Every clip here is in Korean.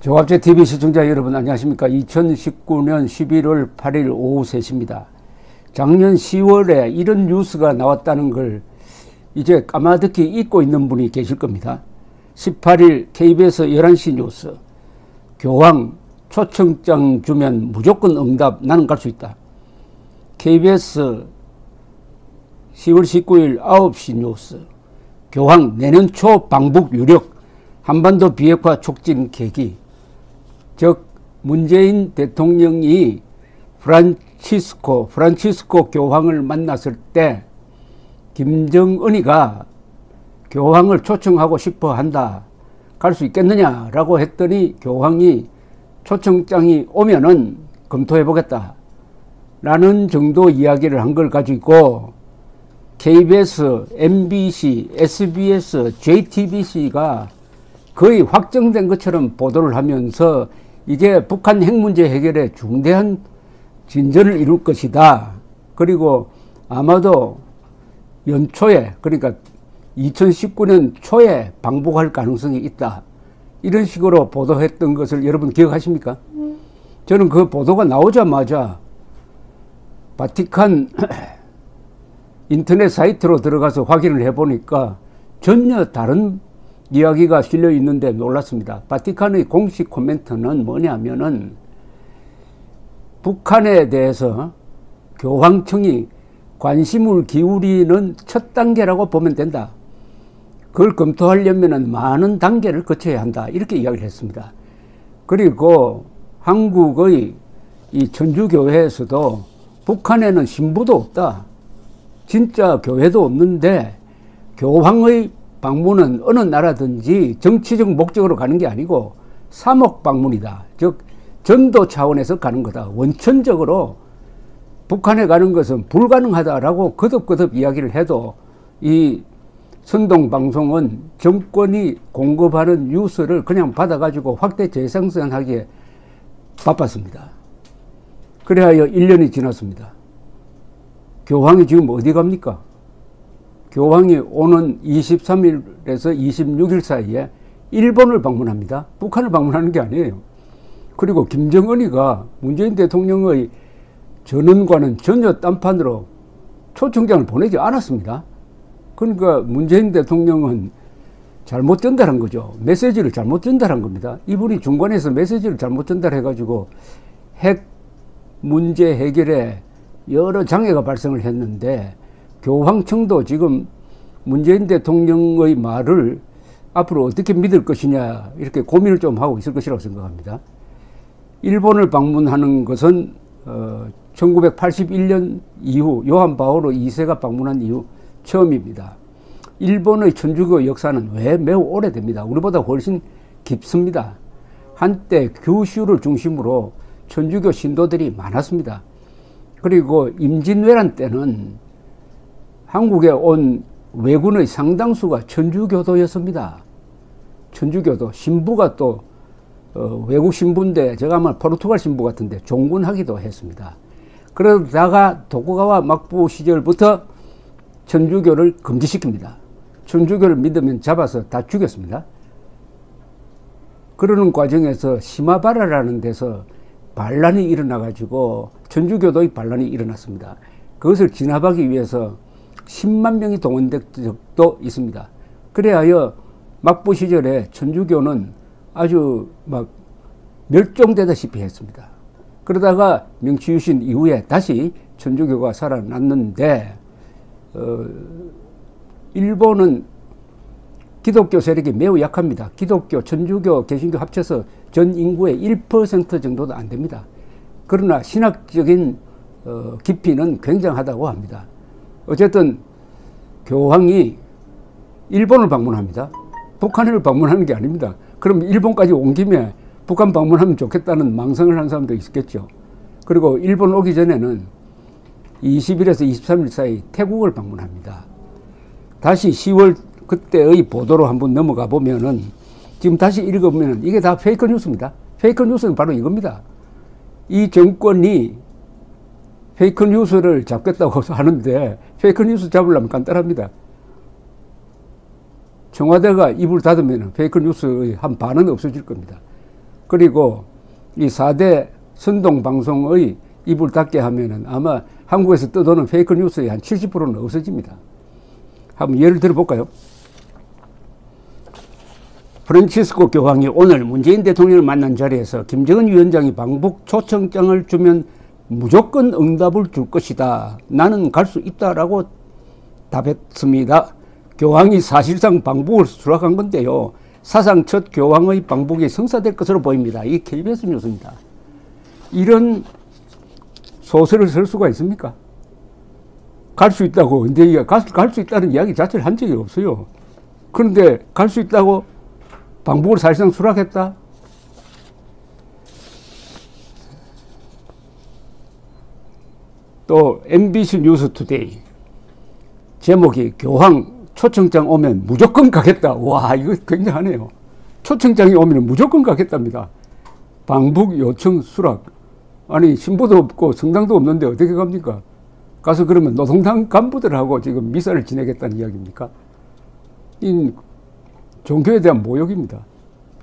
종합제TV 시청자 여러분 안녕하십니까. 2019년 11월 8일 오후 3시입니다. 작년 10월에 이런 뉴스가 나왔다는 걸 이제 까마득히 잊고 있는 분이 계실 겁니다. 18일 KBS 11시 뉴스. 교황 초청장 주면 무조건 응답, 나는 갈 수 있다. KBS 10월 19일 9시 뉴스. 교황 내년 초 방북 유력, 한반도 비핵화 촉진 계기. 즉 문재인 대통령이 프란치스코 교황을 만났을 때 김정은이가 교황을 초청하고 싶어 한다. 갈 수 있겠느냐라고 했더니 교황이 초청장이 오면은 검토해 보겠다 라는 정도 이야기를 한 걸 가지고 KBS, MBC, SBS, JTBC가 거의 확정된 것처럼 보도를 하면서 이게 북한 핵 문제 해결에 중대한 진전을 이룰 것이다. 그리고 아마도 연초에, 그러니까 2019년 초에 방북할 가능성이 있다. 이런 식으로 보도했던 것을 여러분 기억하십니까? 저는 그 보도가 나오자마자 바티칸 인터넷 사이트로 들어가서 확인을 해보니까 전혀 다른 이야기가 실려 있는데 놀랐습니다. 바티칸의 공식 코멘트는 뭐냐면은 북한에 대해서 교황청이 관심을 기울이는 첫 단계라고 보면 된다. 그걸 검토하려면 많은 단계를 거쳐야 한다. 이렇게 이야기를 했습니다. 그리고 한국의 이 천주교회에서도 북한에는 신부도 없다. 진짜 교회도 없는데 교황의 방문은 어느 나라든지 정치적 목적으로 가는 게 아니고 사목 방문이다. 즉 전도 차원에서 가는 거다. 원천적으로 북한에 가는 것은 불가능하다라고 거듭거듭 이야기를 해도 이 선동방송은 정권이 공급하는 뉴스를 그냥 받아가지고 확대 재생산하기에 바빴습니다. 그래야 1년이 지났습니다. 교황이 지금 어디 갑니까? 교황이 오는 23일에서 26일 사이에 일본을 방문합니다. 북한을 방문하는 게 아니에요. 그리고 김정은이가 문재인 대통령의 전언과는 전혀 딴판으로 초청장을 보내지 않았습니다. 그러니까 문재인 대통령은 잘못 전달한 거죠. 메시지를 잘못 전달한 겁니다. 이분이 중간에서 메시지를 잘못 전달해가지고 핵 문제 해결에 여러 장애가 발생을 했는데 교황청도 지금 문재인 대통령의 말을 앞으로 어떻게 믿을 것이냐 이렇게 고민을 좀 하고 있을 것이라고 생각합니다. 일본을 방문하는 것은 1981년 이후 요한 바오로 2세가 방문한 이후 처음입니다. 일본의 천주교 역사는 왜 매우 오래됩니다. 우리보다 훨씬 깊습니다. 한때 규슈를 중심으로 천주교 신도들이 많았습니다. 그리고 임진왜란 때는 한국에 온 왜군의 상당수가 천주교도였습니다. 천주교도 신부가 또 외국 신부인데 제가 아마 포르투갈 신부 같은데 종군하기도 했습니다. 그러다가 도쿠가와 막부 시절부터 천주교를 금지시킵니다. 천주교를 믿으면 잡아서 다 죽였습니다. 그러는 과정에서 시마바라라는 데서 반란이 일어나가지고 천주교도의 반란이 일어났습니다. 그것을 진압하기 위해서 10만 명이 동원된 적도 있습니다. 그래야 막부 시절에 천주교는 아주 막 멸종되다시피 했습니다. 그러다가 명치유신 이후에 다시 천주교가 살아났는데 일본은 기독교 세력이 매우 약합니다. 기독교, 천주교, 개신교 합쳐서 전 인구의 1% 정도도 안 됩니다. 그러나 신학적인 깊이는 굉장하다고 합니다. 어쨌든 교황이 일본을 방문합니다. 북한을 방문하는 게 아닙니다. 그럼 일본까지 온 김에 북한 방문하면 좋겠다는 망상을 한 사람도 있겠죠. 그리고 일본 오기 전에는 20일에서 23일 사이 태국을 방문합니다. 다시 10월 그때의 보도로 한번 넘어가 보면은 지금 다시 읽어보면 이게 다 페이크 뉴스입니다. 페이크 뉴스는 바로 이겁니다. 이 정권이 페이크 뉴스를 잡겠다고 하는데 페이크 뉴스 잡으려면 간단합니다. 청와대가 입을 닫으면 페이크 뉴스의 한 반은 없어질 겁니다. 그리고 이 4대 선동방송의 입을 닫게 하면은 아마 한국에서 떠도는 페이크 뉴스의 한 70%는 없어집니다. 한번 예를 들어볼까요? 프란치스코 교황이 오늘 문재인 대통령을 만난 자리에서 김정은 위원장이 방북 초청장을 주면 무조건 응답을 줄 것이다. 나는 갈 수 있다라고 답했습니다. 교황이 사실상 방북을 수락한 건데요. 사상 첫 교황의 방북이 성사될 것으로 보입니다. 이 KBS 뉴스입니다. 이런 소설을 쓸 수가 있습니까? 갈 수 있다고. 근데 갈 수 있다는 이야기 자체를 한 적이 없어요. 그런데 갈 수 있다고 방북을 사실상 수락했다? 또 MBC 뉴스투데이 제목이 교황 초청장 오면 무조건 가겠다. 와, 이거 굉장하네요. 초청장이 오면 무조건 가겠답니다. 방북 요청 수락. 아니, 신부도 없고 성당도 없는데 어떻게 갑니까? 가서 그러면 노동당 간부들하고 지금 미사를 지내겠다는 이야기입니까? 이 종교에 대한 모욕입니다.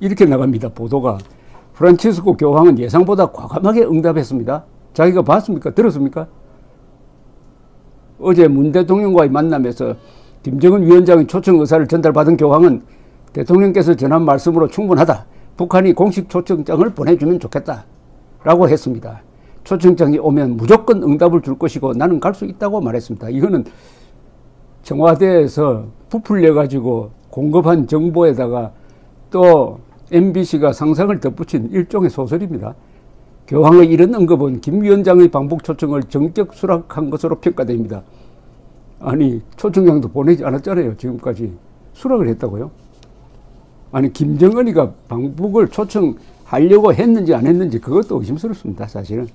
이렇게 나갑니다. 보도가. 프란치스코 교황은 예상보다 과감하게 응답했습니다. 자기가 봤습니까? 들었습니까? 어제 문 대통령과의 만남에서 김정은 위원장의 초청 의사를 전달받은 교황은 대통령께서 전한 말씀으로 충분하다. 북한이 공식 초청장을 보내주면 좋겠다. 라고 했습니다. 초청장이 오면 무조건 응답을 줄 것이고 나는 갈 수 있다고 말했습니다. 이거는 청와대에서 부풀려가지고 공급한 정보에다가 또 MBC가 상상을 덧붙인 일종의 소설입니다. 교황의 이런 언급은 김 위원장의 방북 초청을 정격 수락한 것으로 평가됩니다. 아니, 초청장도 보내지 않았잖아요. 지금까지. 수락을 했다고요? 아니, 김정은이가 방북을 초청하려고 했는지 안 했는지 그것도 의심스럽습니다. 사실은.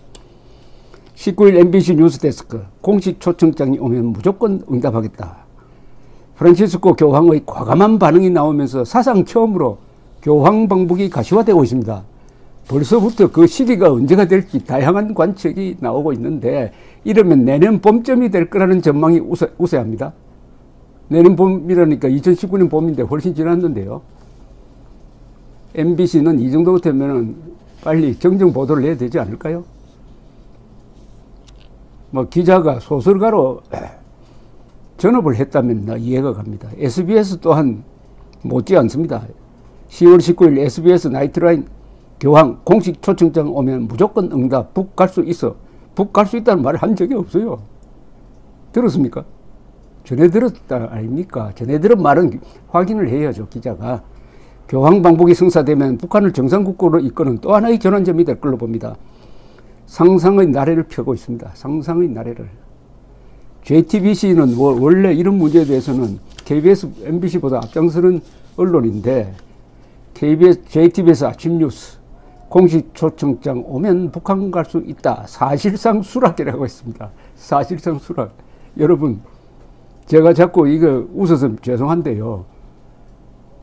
19일 MBC 뉴스데스크 공식 초청장이 오면 무조건 응답하겠다. 프란치스코 교황의 과감한 반응이 나오면서 사상 처음으로 교황 방북이 가시화되고 있습니다. 벌써부터 그 시기가 언제가 될지 다양한 관측이 나오고 있는데 이러면 내년 봄쯤이 될 거라는 전망이 우세합니다. 내년 봄이라니까 2019년 봄인데 훨씬 지났는데요. MBC는 이 정도 되면 빨리 정정 보도를 해야 되지 않을까요? 뭐 기자가 소설가로 전업을 했다면 나 이해가 갑니다. SBS 또한 못지 않습니다. 10월 19일 SBS 나이트라인 교황 공식 초청장 오면 무조건 응답. 북 갈 수 있어. 북 갈 수 있다는 말을 한 적이 없어요. 들었습니까? 전해 들었다 아닙니까? 전해 들은 말은 확인을 해야죠. 기자가. 교황 방북이 성사되면 북한을 정상국가로 이끄는 또 하나의 전환점이 될 걸로 봅니다. 상상의 나래를 펴고 있습니다. 상상의 나래를. JTBC는 원래 이런 문제에 대해서는 KBS, MBC보다 앞장서는 언론인데 KBS, JTBC 아침 뉴스 공식 초청장 오면 북한 갈 수 있다. 사실상 수락이라고 했습니다. 사실상 수락. 여러분, 제가 자꾸 이거 웃어서 죄송한데요.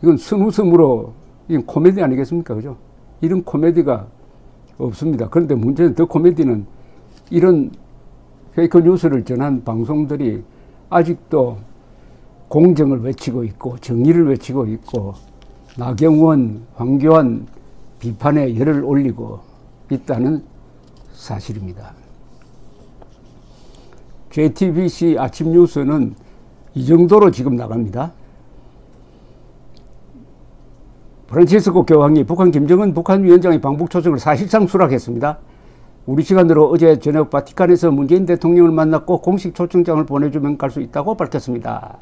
이건 순웃음으로, 이건 코미디 아니겠습니까? 그죠? 이런 코미디가 없습니다. 그런데 문제는 더 코미디는 이런 페이크 뉴스를 전한 방송들이 아직도 공정을 외치고 있고 정의를 외치고 있고 나경원, 황교안 비판에 열을 올리고 있다는 사실입니다. JTBC 아침 뉴스는 이 정도로 지금 나갑니다. 프란치스코 교황이 북한 김정은 북한 위원장의 방북 초청을 사실상 수락했습니다. 우리 시간으로 어제 저녁 바티칸에서 문재인 대통령을 만났고 공식 초청장을 보내주면 갈 수 있다고 밝혔습니다.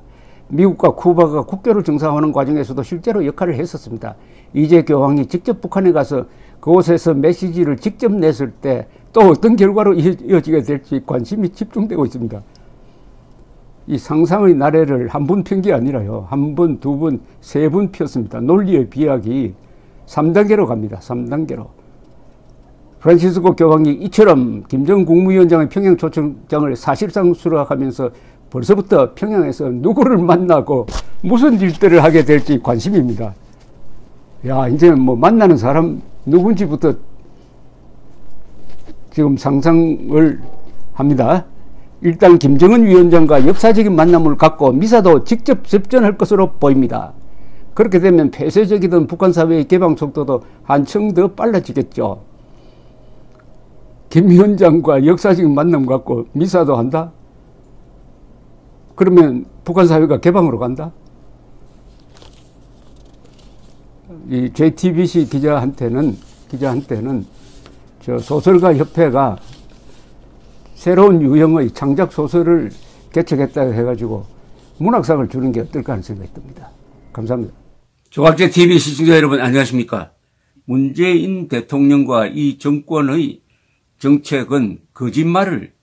미국과 쿠바가 국교를 정상화하는 과정에서도 실제로 역할을 했었습니다. 이제 교황이 직접 북한에 가서 그곳에서 메시지를 직접 냈을 때 또 어떤 결과로 이어지게 될지 관심이 집중되고 있습니다. 이 상상의 나래를 한 분 편 게 아니라요. 한 분, 두 분, 세 분 폈습니다. 논리의 비약이 3단계로 갑니다. 3단계로. 프란치스코 교황이 이처럼 김정은 국무위원장의 평양 초청장을 사실상 수락하면서 벌써부터 평양에서 누구를 만나고 무슨 일들을 하게 될지 관심입니다. 야, 이제 뭐 만나는 사람 누군지부터 지금 상상을 합니다. 일단 김정은 위원장과 역사적인 만남을 갖고 미사도 직접 접전할 것으로 보입니다. 그렇게 되면 폐쇄적이던 북한 사회의 개방 속도도 한층 더 빨라지겠죠. 김 위원장과 역사적인 만남 갖고 미사도 한다? 그러면 북한 사회가 개방으로 간다? 이 JTBC 기자한테는 저 소설가 협회가 새로운 유형의 창작 소설을 개척했다 해가지고 문학상을 주는 게 어떨까 하는 생각이 듭니다. 감사합니다. 조갑제 TV 시청자 여러분 안녕하십니까? 문재인 대통령과 이 정권의 정책은 거짓말을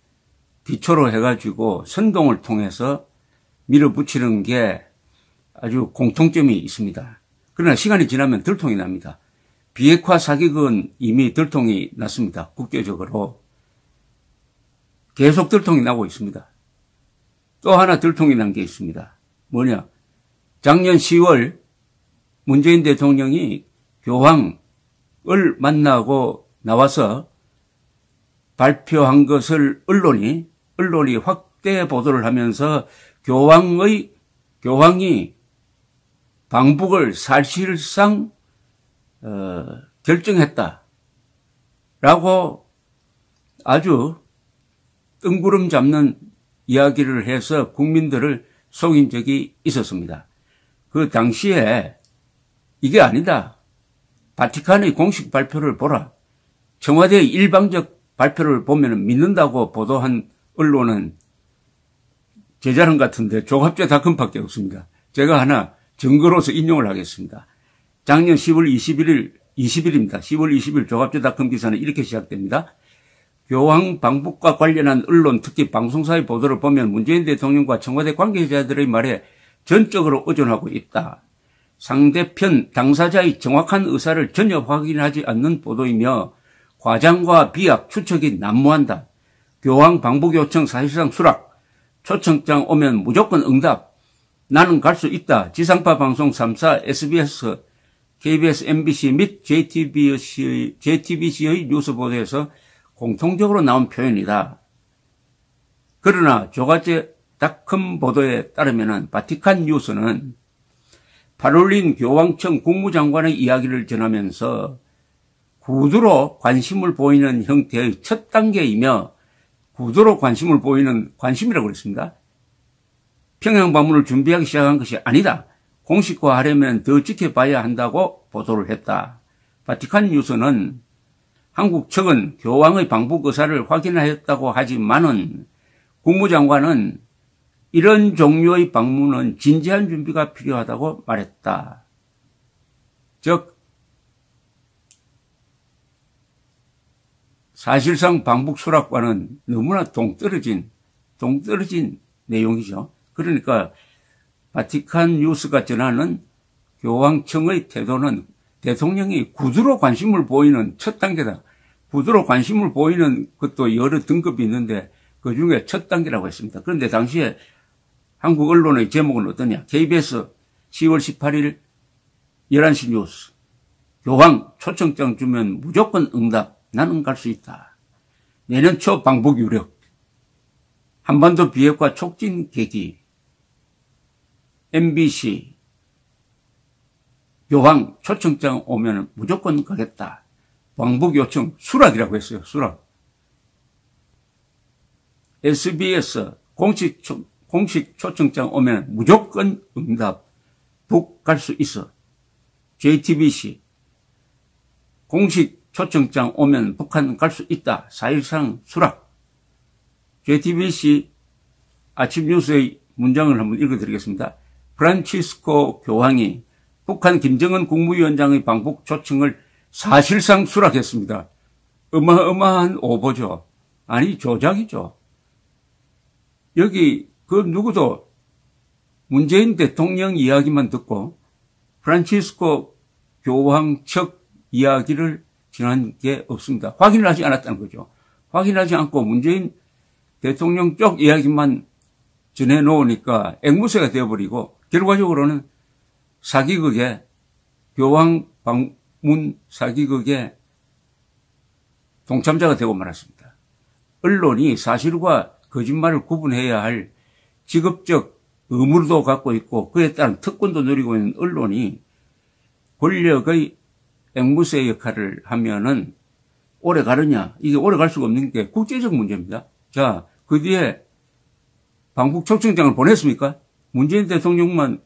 기초로 해가지고 선동을 통해서 밀어붙이는 게 아주 공통점이 있습니다. 그러나 시간이 지나면 들통이 납니다. 비핵화 사기극은 이미 들통이 났습니다. 국제적으로. 계속 들통이 나고 있습니다. 또 하나 들통이 난 게 있습니다. 뭐냐? 작년 10월 문재인 대통령이 교황을 만나고 나와서 발표한 것을 언론이 확대 보도를 하면서 교황이 방북을 사실상 결정했다라고 아주 뜬구름 잡는 이야기를 해서 국민들을 속인 적이 있었습니다. 그 당시에 이게 아니다. 바티칸의 공식 발표를 보라. 청와대의 일방적 발표를 보면 믿는다고 보도한 언론은 제 자랑 같은데 조갑제닷컴밖에 없습니다. 제가 하나 증거로서 인용을 하겠습니다. 작년 10월 20일입니다. 10월 20일 조갑제닷컴 기사는 이렇게 시작됩니다. 교황 방북과 관련한 언론 특히 방송사의 보도를 보면 문재인 대통령과 청와대 관계자들의 말에 전적으로 의존하고 있다. 상대편 당사자의 정확한 의사를 전혀 확인하지 않는 보도이며 과장과 비약, 추측이 난무한다. 교황 방북 요청 사실상 수락. 초청장 오면 무조건 응답. 나는 갈 수 있다. 지상파 방송 3사, SBS, KBS, MBC 및 JTBC의 뉴스 보도에서 공통적으로 나온 표현이다. 그러나 조갑제닷컴 보도에 따르면 바티칸 뉴스는 파롤린 교황청 국무장관의 이야기를 전하면서 구두로 관심을 보이는 형태의 첫 단계이며 구두로 관심을 보이는 관심이라고 그랬습니다. 평양 방문을 준비하기 시작한 것이 아니다. 공식화하려면 더 지켜봐야 한다고 보도를 했다. 바티칸 뉴스는 한국 측은 교황의 방북 의사를 확인하였다고 하지만은 국무장관은 이런 종류의 방문은 진지한 준비가 필요하다고 말했다. 즉 사실상 방북 수락과는 너무나 동떨어진 내용이죠. 그러니까 바티칸 뉴스가 전하는 교황청의 태도는 대통령이 구두로 관심을 보이는 첫 단계다. 구두로 관심을 보이는 것도 여러 등급이 있는데 그중에 첫 단계라고 했습니다. 그런데 당시에 한국 언론의 제목은 어떠냐. KBS 10월 18일 11시 뉴스. 교황 초청장 주면 무조건 응답. 나는 갈 수 있다. 내년 초 방북 유력. 한반도 비핵화 촉진 계기. MBC. 교황 초청장 오면 무조건 가겠다. 방북 요청 수락이라고 했어요. 수락. SBS 공식 초청장 오면 무조건 응답. 북 갈 수 있어. JTBC 공식 초청장 오면 북한 갈 수 있다. 4.13 수락. JTBC 아침 뉴스의 문장을 한번 읽어드리겠습니다. 프란치스코 교황이 북한 김정은 국무위원장의 방북 초청을 사실상 수락했습니다. 어마어마한 오보죠. 아니 조작이죠. 여기 그 누구도 문재인 대통령 이야기만 듣고 프란치스코 교황 측 이야기를 전한 게 없습니다. 확인을 하지 않았다는 거죠. 확인하지 않고 문재인 대통령 쪽 이야기만 전해놓으니까 앵무새가 되어버리고 결과적으로는 사기극에 교황 방문 사기극에 동참자가 되고 말았습니다. 언론이 사실과 거짓말을 구분해야 할 직업적 의무도 갖고 있고 그에 따른 특권도 누리고 있는 언론이 권력의 앵무새 역할을 하면은 오래 가느냐? 이게 오래 갈 수가 없는 게 국제적 문제입니다. 자, 그 뒤에 방북 초청장을 보냈습니까? 문재인 대통령만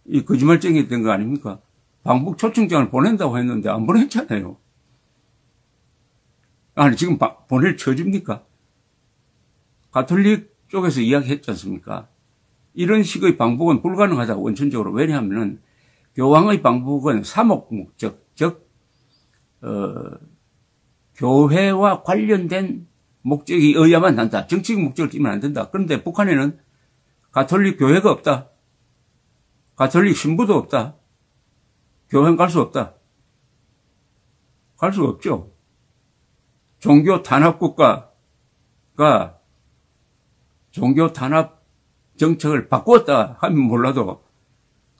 이 거짓말쟁이 된 거 아닙니까? 방북 초청장을 보낸다고 했는데 안 보냈잖아요. 아니, 지금 보낼 처지입니까? 가톨릭 쪽에서 이야기했지 않습니까? 이런 식의 방북은 불가능하다고 원천적으로. 왜냐하면 교황의 방북은 사목 목적, 즉 교회와 관련된 목적이 어야만 한다. 정치적 목적을 띠면 안 된다. 그런데 북한에는 가톨릭 교회가 없다. 가톨릭 신부도 없다. 교회는 갈 수 없다. 갈 수가 없죠. 종교 탄압 국가가 종교 탄압 정책을 바꾸었다 하면 몰라도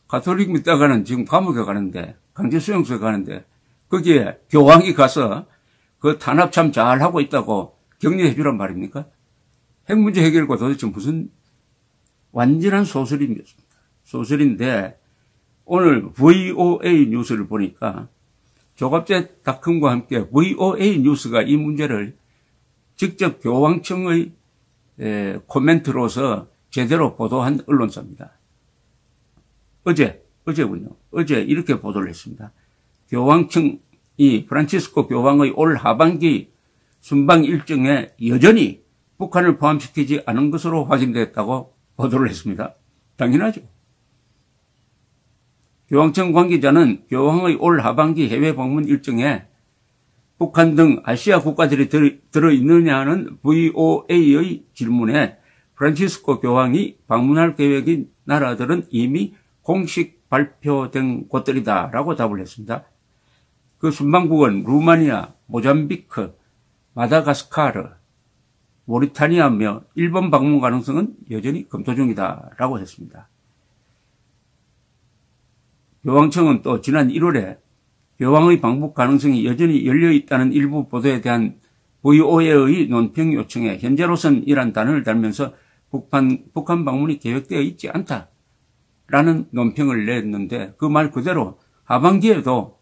가톨릭 믿다가는 지금 감옥에 가는데, 강제수용소에 가는데, 거기에 교황이 가서 그 탄압 참 잘하고 있다고 격려해 주란 말입니까? 핵 문제 해결과 도대체 무슨 완전한 소설입니다. 소설인데 오늘 VOA 뉴스를 보니까 조갑제닷컴과 함께 VOA 뉴스가 이 문제를 직접 교황청의 코멘트로서 제대로 보도한 언론사입니다. 어제군요. 어제 이렇게 보도를 했습니다. 교황청이 프란치스코 교황의 올 하반기 순방 일정에 여전히 북한을 포함시키지 않은 것으로 확인됐다고 보도를 했습니다. 당연하죠. 교황청 관계자는 교황의 올 하반기 해외 방문 일정에 북한 등 아시아 국가들이 들어있느냐는 VOA의 질문에 프란치스코 교황이 방문할 계획인 나라들은 이미 공식 발표된 곳들이다라고 답을 했습니다. 그 순방국은 루마니아, 모잠비크, 마다가스카르, 모리타니아며 일본 방문 가능성은 여전히 검토 중이다라고 했습니다. 교황청은 또 지난 1월에 교황의 방북 가능성이 여전히 열려있다는 일부 보도에 대한 VOA의 논평 요청에 현재로선 이란 단어를 달면서 북한 방문이 계획되어 있지 않다라는 논평을 냈는데 그 말 그대로 하반기에도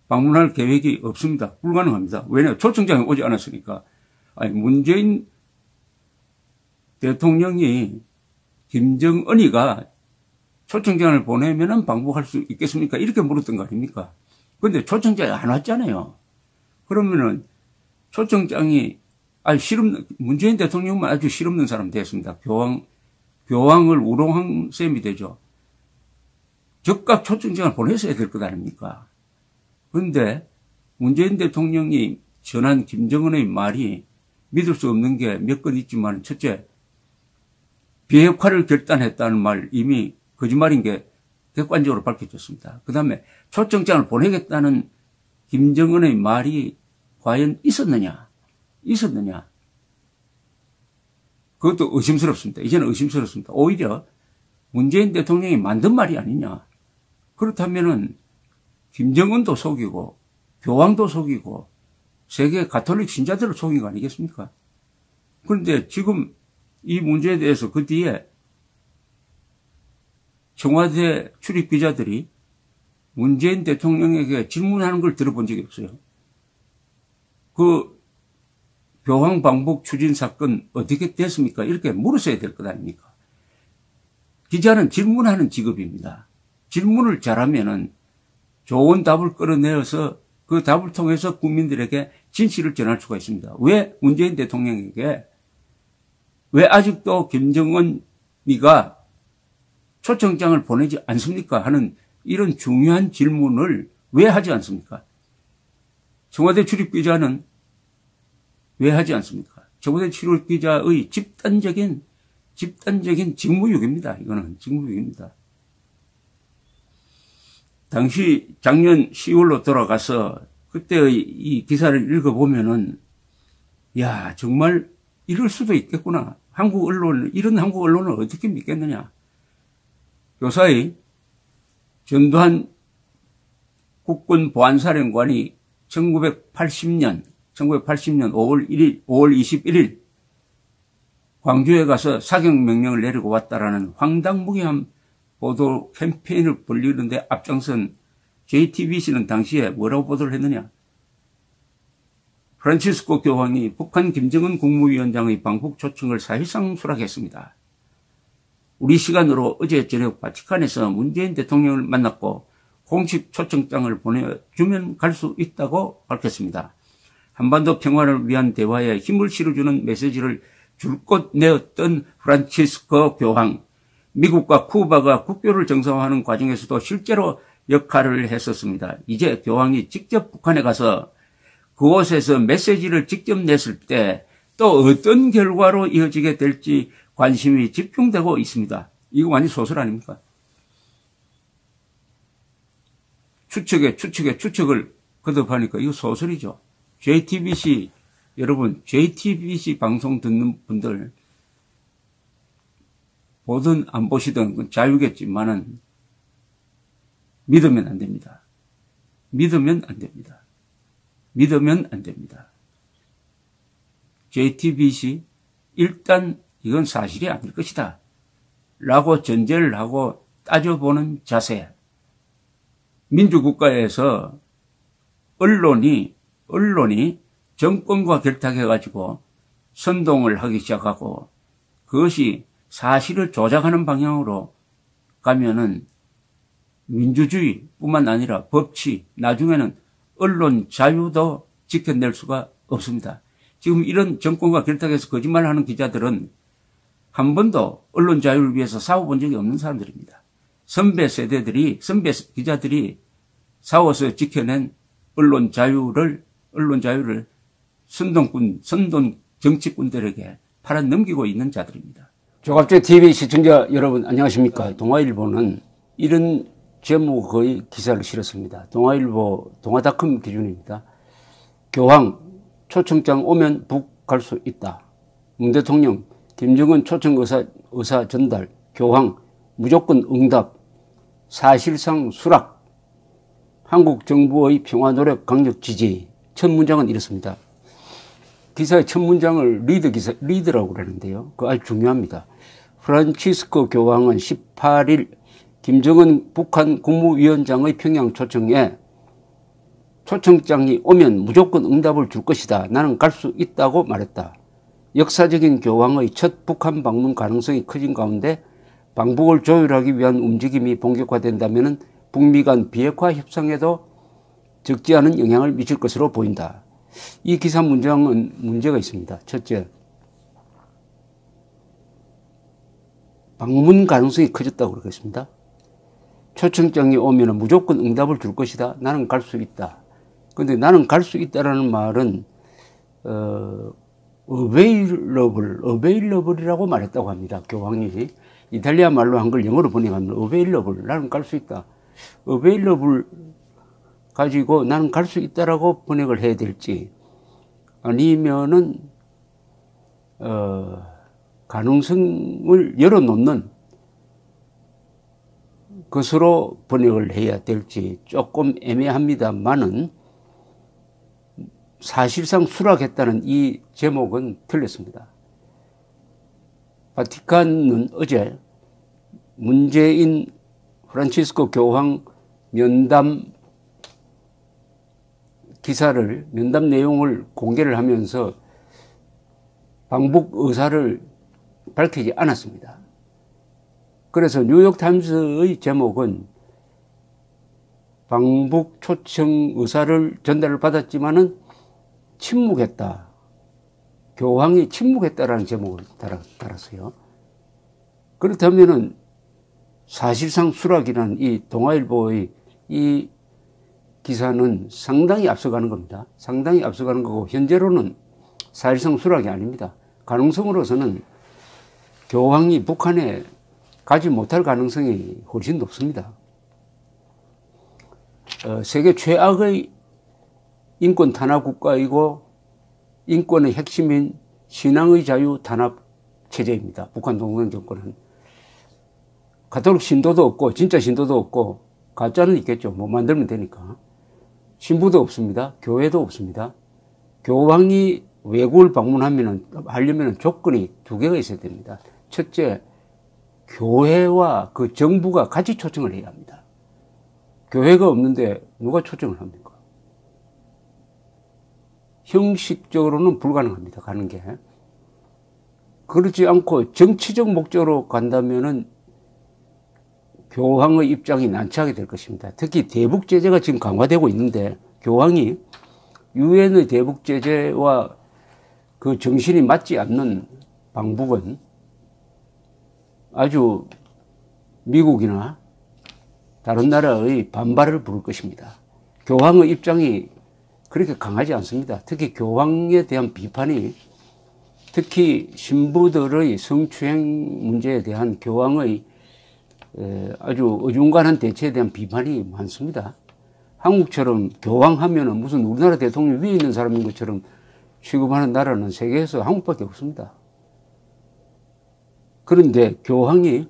방문할 계획이 없습니다. 불가능합니다. 왜냐하면 초청장이 오지 않았으니까. 아니, 문재인 대통령이 김정은이가 초청장을 보내면은 방북할 수 있겠습니까? 이렇게 물었던 거 아닙니까? 근데 초청장이 안 왔잖아요. 그러면은 초청장이 문재인 대통령만 아주 실없는 사람 됐습니다. 교황을 우롱한 셈이 되죠. 즉각 초청장을 보냈어야 될 것 아닙니까? 그런데 문재인 대통령이 전한 김정은의 말이 믿을 수 없는 게 몇 건 있지만, 첫째, 비핵화를 결단했다는 말 이미 거짓말인 게 객관적으로 밝혀졌습니다. 그 다음에 초청장을 보내겠다는 김정은의 말이 과연 있었느냐? 그것도 의심스럽습니다. 이제는 의심스럽습니다. 오히려 문재인 대통령이 만든 말이 아니냐. 그렇다면은 김정은도 속이고 교황도 속이고 세계 가톨릭 신자들을 속인 거 아니겠습니까? 그런데 지금 이 문제에 대해서 그 뒤에 청와대 출입 기자들이 문재인 대통령에게 질문하는 걸 들어본 적이 없어요. 그 교황 방북 추진 사건 어떻게 됐습니까? 이렇게 물었어야 될 것 아닙니까? 기자는 질문하는 직업입니다. 질문을 잘하면은 좋은 답을 끌어내어서 그 답을 통해서 국민들에게 진실을 전할 수가 있습니다. 왜 문재인 대통령에게 왜 아직도 김정은이가 초청장을 보내지 않습니까? 하는 이런 중요한 질문을 왜 하지 않습니까? 청와대 출입기자는 왜 하지 않습니까? 청와대 출입기자의 집단적인 직무유기입니다. 이거는 직무유기입니다. 당시 작년 10월로 돌아가서 그때의 이 기사를 읽어보면은 야, 정말 이럴 수도 있겠구나. 이런 한국 언론을 어떻게 믿겠느냐. 요사이 전두환 국군 보안사령관이 1980년 5월 21일 광주에 가서 사격 명령을 내리고 왔다라는 황당무계한 보도 캠페인을 벌리는데 앞장선 JTBC는 당시에 뭐라고 보도를 했느냐. 프란치스코 교황이 북한 김정은 국무위원장의 방북 초청을 사실상 수락했습니다. 우리 시간으로 어제 저녁 바티칸에서 문재인 대통령을 만났고 공식 초청장을 보내주면 갈 수 있다고 밝혔습니다. 한반도 평화를 위한 대화에 힘을 실어주는 메시지를 줄곧 내었던 프란치스코 교황. 미국과 쿠바가 국교를 정상화하는 과정에서도 실제로 역할을 했었습니다. 이제 교황이 직접 북한에 가서 그곳에서 메시지를 직접 냈을 때 또 어떤 결과로 이어지게 될지 관심이 집중되고 있습니다. 이거 완전 소설 아닙니까? 추측을 거듭하니까 이거 소설이죠. JTBC, 여러분, JTBC 방송 듣는 분들, 보든 안 보시든 그건 자유겠지만은 믿으면 안 됩니다. 믿으면 안 됩니다. 믿으면 안 됩니다. JTBC, 일단 이건 사실이 아닐 것이다. 라고 전제를 하고 따져보는 자세. 민주국가에서 언론이 정권과 결탁해가지고 선동을 하기 시작하고 그것이 사실을 조작하는 방향으로 가면은 민주주의뿐만 아니라 법치, 나중에는 언론 자유도 지켜낼 수가 없습니다. 지금 이런 정권과 결탁해서 거짓말하는 기자들은 한 번도 언론 자유를 위해서 싸워본 적이 없는 사람들입니다. 선배 기자들이 싸워서 지켜낸 언론 자유를 선동 정치꾼들에게 팔아넘기고 있는 자들입니다. 조갑제 TV 시청자 여러분 안녕하십니까. 동아일보는 이런 제목의 기사를 실었습니다. 동아일보 동아닷컴 기준입니다. 교황 초청장 오면 북 갈 수 있다. 문 대통령 김정은 초청 의사 전달. 교황 무조건 응답. 사실상 수락. 한국 정부의 평화 노력 강력 지지. 첫 문장은 이렇습니다. 기사의 첫 문장을 리드라고 그러는데요. 그거 아주 중요합니다. 프란치스코 교황은 18일 김정은 북한 국무위원장의 평양 초청에 초청장이 오면 무조건 응답을 줄 것이다. 나는 갈 수 있다고 말했다. 역사적인 교황의 첫 북한 방문 가능성이 커진 가운데 방북을 조율하기 위한 움직임이 본격화된다면 북미 간 비핵화 협상에도 적지 않은 영향을 미칠 것으로 보인다. 이 기사 문장은 문제가 있습니다. 첫째, 방문 가능성이 커졌다고 그러겠습니다. 초청장이 오면 무조건 응답을 줄 것이다. 나는 갈 수 있다. 그런데 나는 갈 수 있다라는 말은 available이라고 말했다고 합니다. 교황이 이탈리아 말로 한 걸 영어로 번역하면 available, 나는 갈 수 있다. available 가지고 나는 갈 수 있다라고 번역을 해야 될지 아니면은 가능성을 열어놓는 것으로 번역을 해야 될지 조금 애매합니다만은 사실상 수락했다는 이 제목은 틀렸습니다. 바티칸은 어제 문재인 프란치스코 교황 면담 내용을 공개를 하면서 방북 의사를 밝히지 않았습니다. 그래서 뉴욕타임스의 제목은 방북 초청 의사를 전달을 받았지만은 침묵했다. 교황이 침묵했다라는 제목을 달았어요. 그렇다면은 사실상 수락이라는 이 동아일보의 이 기사는 상당히 앞서가는 겁니다. 상당히 앞서가는 거고 현재로는 사실상 수락이 아닙니다. 가능성으로서는 교황이 북한에 가지 못할 가능성이 훨씬 높습니다. 세계 최악의 인권 탄압 국가이고 인권의 핵심인 신앙의 자유 탄압 체제입니다. 북한 동성 정권은. 가톨릭 신도도 없고 진짜 신도도 없고 가짜는 있겠죠. 뭐 만들면 되니까. 신부도 없습니다. 교회도 없습니다. 교황이 외국을 하려면 조건이 두 개가 있어야 됩니다. 첫째, 교회와 그 정부가 같이 초청을 해야 합니다. 교회가 없는데 누가 초청을 합니까? 형식적으로는 불가능합니다. 가는 게. 그렇지 않고 정치적 목적으로 간다면은 교황의 입장이 난처하게 될 것입니다. 특히 대북 제재가 지금 강화되고 있는데 교황이 유엔의 대북 제재와 그 정신이 맞지 않는 방북은 아주 미국이나 다른 나라의 반발을 부를 것입니다. 교황의 입장이 그렇게 강하지 않습니다. 특히 교황에 대한 비판이, 특히 신부들의 성추행 문제에 대한 교황의 아주 어중간한 대처에 대한 비판이 많습니다. 한국처럼 교황 하면은 무슨 우리나라 대통령 위에 있는 사람인 것처럼 취급하는 나라는 세계에서 한국밖에 없습니다. 그런데 교황이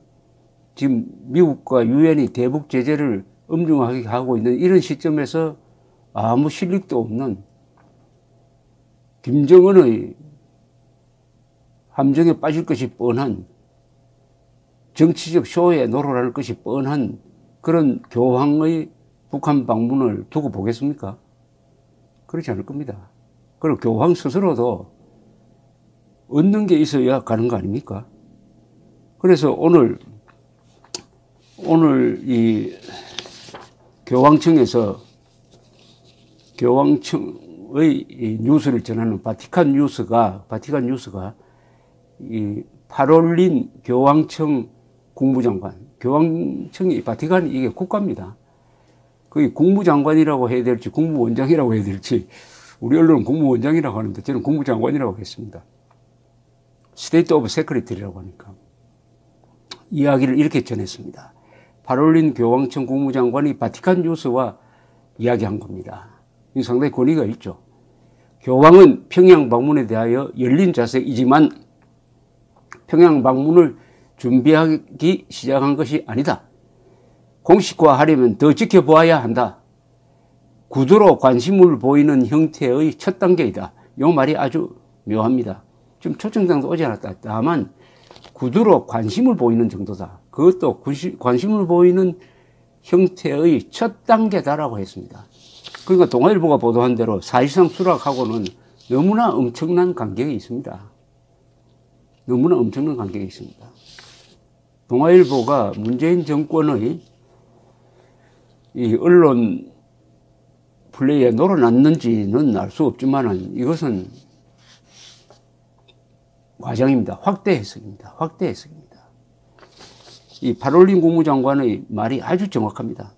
지금 미국과 유엔이 대북 제재를 엄중하게 하고 있는 이런 시점에서 아무 실력도 없는 김정은의 함정에 빠질 것이 뻔한, 정치적 쇼에 노출할 것이 뻔한 그런 교황의 북한 방문을 두고 보겠습니까? 그렇지 않을 겁니다. 그리고 교황 스스로도 얻는 게 있어야 가는 거 아닙니까? 그래서 오늘 이 교황청의 이 뉴스를 전하는 바티칸 뉴스가 이 파롤린 교황청 국무장관, 교황청이, 바티칸이 이게 국가입니다. 거의 국무장관이라고 해야 될지 국무원장이라고 해야 될지, 우리 언론은 국무원장이라고 하는데 저는 국무장관이라고 했습니다. 스테이트 오브 세크리터리라고 하니까. 이야기를 이렇게 전했습니다. 파롤린 교황청 국무장관이 바티칸 뉴스와 이야기한 겁니다. 이 상당히 권위가 있죠. 교황은 평양 방문에 대하여 열린 자세이지만 평양 방문을 준비하기 시작한 것이 아니다. 공식화하려면 더 지켜보아야 한다. 구두로 관심을 보이는 형태의 첫 단계이다. 이 말이 아주 묘합니다. 지금 초청장도 오지 않았다. 다만 구두로 관심을 보이는 정도다. 그것도 관심을 보이는 형태의 첫 단계다라고 했습니다. 그러니까 동아일보가 보도한 대로 사실상 수락하고는 너무나 엄청난 간격이 있습니다. 너무나 엄청난 간격이 있습니다. 동아일보가 문재인 정권의 이 언론 플레이에 놀아났는지는 알 수 없지만은 이것은 과장입니다. 확대 해석입니다. 확대 해석입니다. 이 파롤린 국무장관의 말이 아주 정확합니다.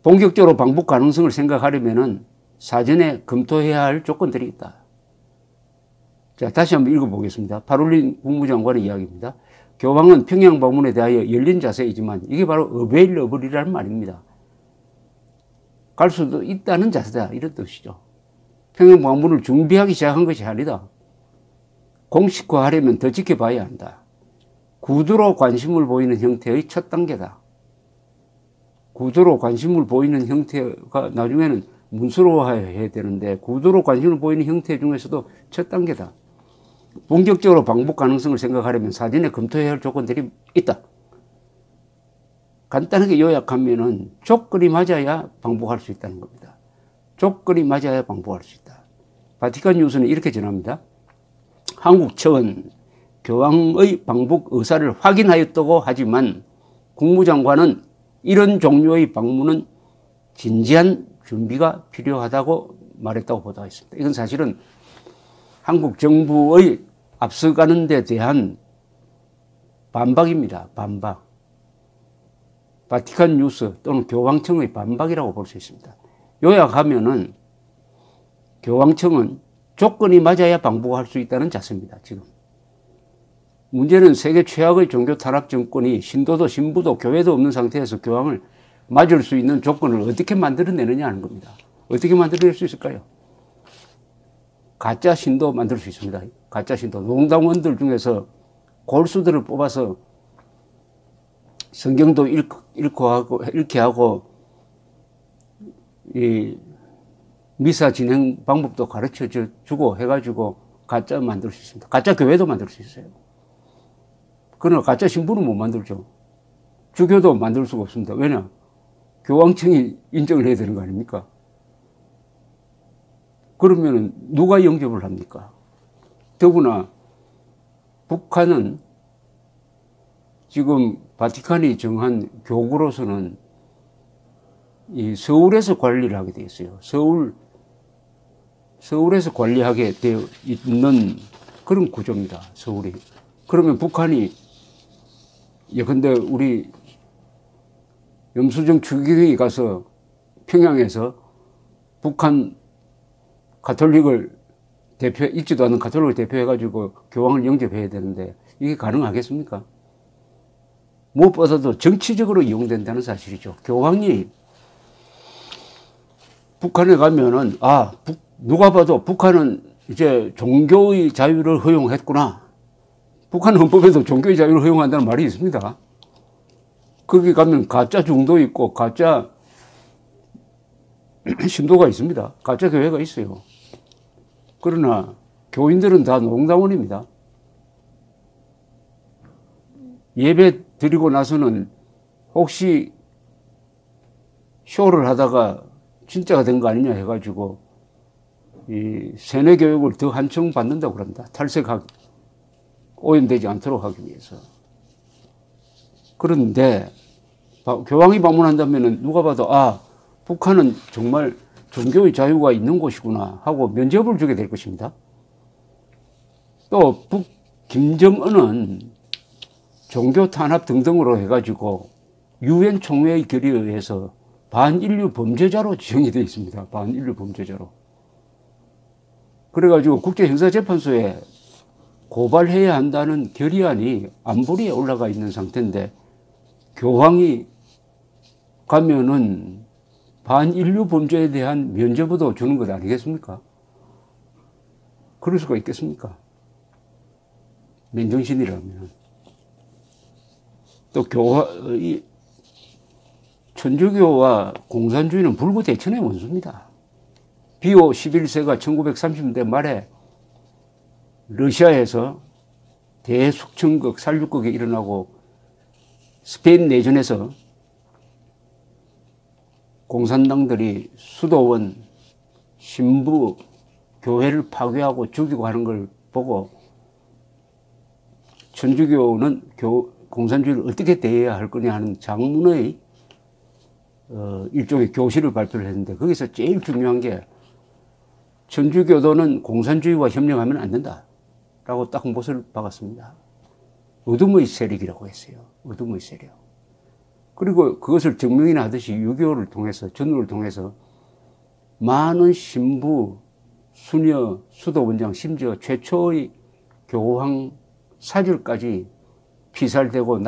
본격적으로 방북 가능성을 생각하려면은 사전에 검토해야 할 조건들이 있다. 자, 다시 한번 읽어보겠습니다. 파롤린 국무장관의 이야기입니다. 교황은 평양 방문에 대하여 열린 자세이지만 이게 바로 어베일러블이라는 말입니다. 갈 수도 있다는 자세다, 이런 뜻이죠. 평양 방문을 준비하기 시작한 것이 아니다. 공식화하려면 더 지켜봐야 한다. 구두로 관심을 보이는 형태의 첫 단계다. 구두로 관심을 보이는 형태가 나중에는 문서로화해야 되는데 구두로 관심을 보이는 형태 중에서도 첫 단계다. 본격적으로 방북 가능성을 생각하려면 사전에 검토해야 할 조건들이 있다. 간단하게 요약하면은 조건이 맞아야 방북할 수 있다는 겁니다. 조건이 맞아야 방북할 수 있다. 바티칸 뉴스는 이렇게 전합니다. 한국 측은 교황의 방북 의사를 확인하였다고 하지만 국무장관은 이런 종류의 방문은 진지한 준비가 필요하다고 말했다고 보도했습니다. 이건 사실은 한국 정부의 앞서가는 데 대한 반박입니다. 반박. 바티칸 뉴스 또는 교황청의 반박이라고 볼 수 있습니다. 요약하면은 교황청은 조건이 맞아야 방북할 수 있다는 자세입니다. 지금. 문제는 세계 최악의 종교 탄압 정권이 신도도 신부도 교회도 없는 상태에서 교황을 맞을 수 있는 조건을 어떻게 만들어내느냐 하는 겁니다. 어떻게 만들어낼 수 있을까요? 가짜 신도 만들 수 있습니다. 가짜 신도. 농당원들 중에서 골수들을 뽑아서 성경도 읽게 하고 이 미사 진행 방법도 가르쳐 주고 해가지고 가짜 만들 수 있습니다. 가짜 교회도 만들 수 있어요. 그러나 가짜 신부는 못 만들죠. 주교도 만들 수가 없습니다. 왜냐? 교황청이 인정을 해야 되는 거 아닙니까? 그러면은 누가 영접을 합니까? 더구나 북한은 지금 바티칸이 정한 교구로서는 이 서울에서 관리를 하게 되어 있어요. 서울에서 관리하게 되어 있는 그런 구조입니다. 서울이. 그러면 북한이 예컨대 우리 염수정 추기경이 가서 평양에서 북한 가톨릭을 읽지도 않는 가톨릭을 대표해가지고 교황을 영접해야 되는데 이게 가능하겠습니까? 무엇보다도 정치적으로 이용된다는 사실이죠. 교황이 북한에 가면은, 누가 봐도 북한은 이제 종교의 자유를 허용했구나. 북한 헌법에도 종교의 자유를 허용한다는 말이 있습니다. 거기 가면 가짜 중도 있고, 가짜 신도가 있습니다. 가짜 교회가 있어요. 그러나 교인들은 다 노동당원입니다. 예배 드리고 나서는 혹시 쇼를 하다가 진짜가 된 거 아니냐 해가지고 이 세뇌 교육을 더 한층 받는다고 그럽니다. 오염되지 않도록 하기 위해서. 그런데 교황이 방문한다면 누가 봐도 북한은 정말 종교의 자유가 있는 곳이구나 하고 면접을 주게 될 것입니다. 또 김정은은 종교 탄압 등등으로 해가지고 유엔 총회의 결의에 의해서 반인류 범죄자로 지정이 되어 있습니다. 반인류 범죄자로. 그래가지고 국제형사재판소에 고발해야 한다는 결의안이 안보리에 올라가 있는 상태인데 교황이 가면은 반인류 범죄에 대한 면죄부도 주는 것 아니겠습니까? 그럴 수가 있겠습니까? 맨정신이라면. 또 천주교와 공산주의는 불구대천의 원수입니다. 비오 11세가 1930년대 말에 러시아에서 대숙청극, 살육극이 일어나고 스페인 내전에서 공산당들이 수도원, 신부, 교회를 파괴하고 죽이고 하는 걸 보고 천주교는 공산주의를 어떻게 대해야 할 거냐 하는 장문의 일종의 교실을 발표를 했는데 거기서 제일 중요한 게 천주교도는 공산주의와 협력하면 안 된다 라고 딱 못을 박았습니다. 어둠의 세력이라고 했어요. 어둠의 세력. 그리고 그것을 증명이나 하듯이 유교를 통해서 전우를 통해서 많은 신부, 수녀, 수도원장 심지어 최초의 교황 사절까지 피살되고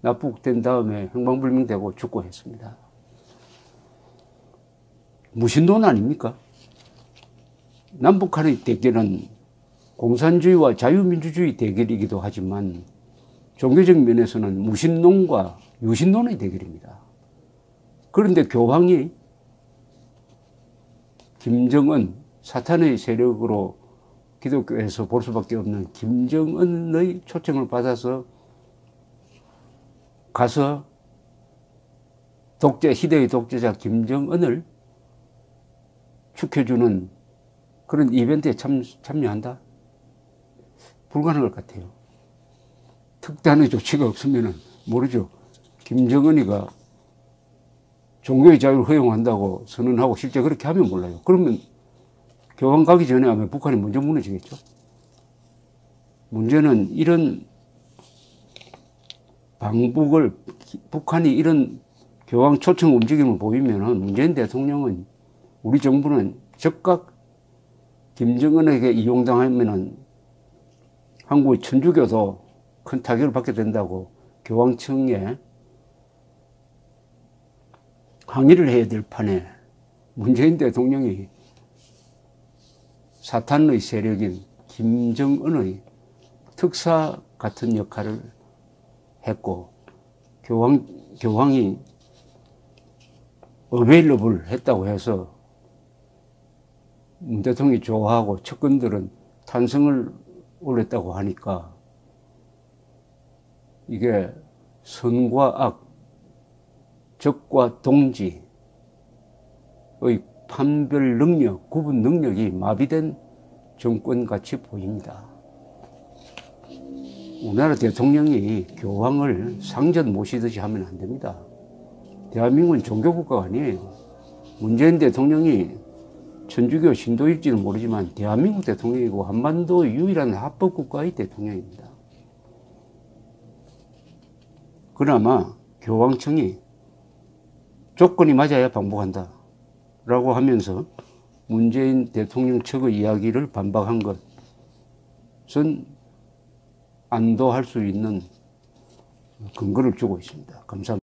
납북된 다음에 행방불명되고 죽고 했습니다. 무신론 아닙니까? 남북한의 대결은 공산주의와 자유민주주의 대결이기도 하지만 종교적 면에서는 무신론과 유신론의 대결입니다. 그런데 교황이 김정은, 사탄의 세력으로 기독교에서 볼 수밖에 없는 김정은의 초청을 받아서 가서 희대의 독재자 김정은을 축해주는 그런 이벤트에 참여한다? 불가능할 것 같아요. 특단의 조치가 없으면 모르죠. 김정은이가 종교의 자유를 허용한다고 선언하고 실제 그렇게 하면 몰라요. 그러면 교황 가기 전에 하면 북한이 먼저 무너지겠죠. 문제는 이런 북한이 이런 교황 초청 움직임을 보이면 문재인 대통령은 우리 정부는 즉각 김정은에게 이용당하면 한국의 천주교도 큰 타격을 받게 된다고 교황청에 항의를 해야 될 판에 문재인 대통령이 사탄의 세력인 김정은의 특사 같은 역할을 했고 교황이 어베일러블 했다고 해서 문 대통령이 좋아하고 측근들은 탄성을 올렸다고 하니까 이게 선과 악, 적과 동지의 판별 능력, 구분 능력이 마비된 정권같이 보입니다. 우리나라 대통령이 교황을 상전 모시듯이 하면 안 됩니다. 대한민국은 종교국가가 아니에요. 문재인 대통령이 천주교 신도일지는 모르지만 대한민국 대통령이고 한반도 유일한 합법국가의 대통령입니다. 그나마 교황청이 조건이 맞아야 방북한다 라고 하면서 문재인 대통령 측의 이야기를 반박한 것은 안도할 수 있는 근거를 주고 있습니다. 감사합니다.